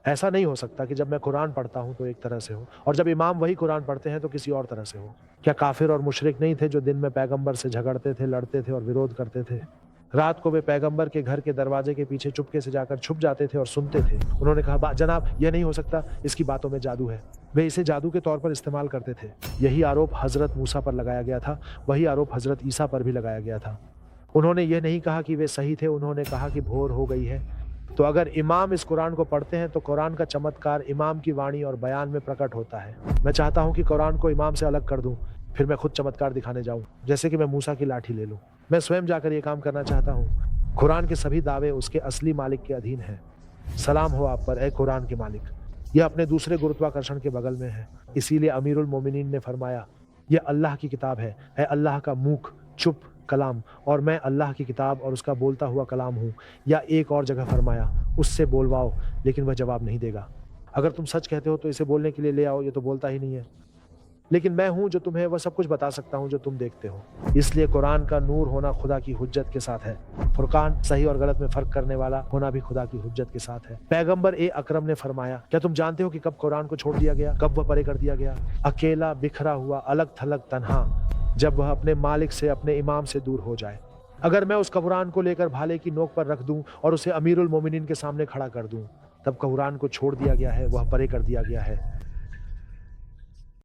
ऐसा नहीं हो सकता कि जब मैं कुरान पढ़ता हूँ तो एक तरह से हो और जब इमाम वही कुरान पढ़ते हैं तो किसी और तरह से हो। क्या काफिर और मुशरिक नहीं थे जो दिन में पैगंबर से झगड़ते थे, लड़ते थे और विरोध करते थे? रात को वे पैगंबर के घर के दरवाजे के पीछे चुपके से जाकर छुप जाते थे और सुनते थे। उन्होंने कहा, जनाब ये नहीं हो सकता, इसकी बातों में जादू है। वे इसे जादू के तौर पर इस्तेमाल करते थे। यही आरोप हजरत मूसा पर लगाया गया था, वही आरोप हजरत ईसा पर भी लगाया गया था। उन्होंने ये नहीं कहा कि वे सही थे, उन्होंने कहा कि भोर हो गई है। तो अगर इमाम इस कुरान को पढ़ते हैं तो कुरान का चमत्कार इमाम की वाणी और बयान में प्रकट होता है। मैं चाहता हूँ कि कुरान को इमाम से अलग कर दूँ, फिर मैं खुद चमत्कार दिखाने जाऊँ, जैसे कि मैं मूसा की लाठी ले लूँ। मैं स्वयं जाकर ये काम करना चाहता हूँ। कुरान के सभी दावे उसके असली मालिक के अधीन हैं। सलाम हो आप पर, ए कुरान के मालिक। यह अपने दूसरे गुरुत्वाकर्षण के बगल में है। इसीलिए अमीरुल मोमिनीन ने फरमाया, यह अल्लाह की किताब है अल्लाह का मूक, चुप कलाम, और मैं अल्लाह की किताब और उसका बोलता हुआ कलाम हूँ। या एक और जगह फरमाया, उससे बोलवाओ, लेकिन वह जवाब नहीं देगा। अगर तुम सच कहते हो तो इसे बोलने के लिए ले आओ, ये तो बोलता ही नहीं है। लेकिन मैं हूँ जो तुम्हें वह सब कुछ बता सकता हूँ जो तुम देखते हो। इसलिए कुरान का नूर होना खुदा की हुज्जत के साथ है। फुरकान, सही और गलत में फर्क करने वाला होना भी खुदा की हुज्जत के साथ है। पैगंबर ए अकरम ने फरमाया, क्या तुम जानते हो कि कब कुरान को छोड़ दिया गया, कब वह परे कर दिया गया? अकेला, बिखरा हुआ, अलग थलग, तन्हा, जब वह अपने मालिक से, अपने इमाम से दूर हो जाए। अगर मैं उस कुरान को लेकर भाले की नोक पर रख दूं और उसे अमीरुल मोमिनीन के सामने खड़ा कर दूं, तब कुरान को छोड़ दिया गया है, वह परे कर दिया गया है।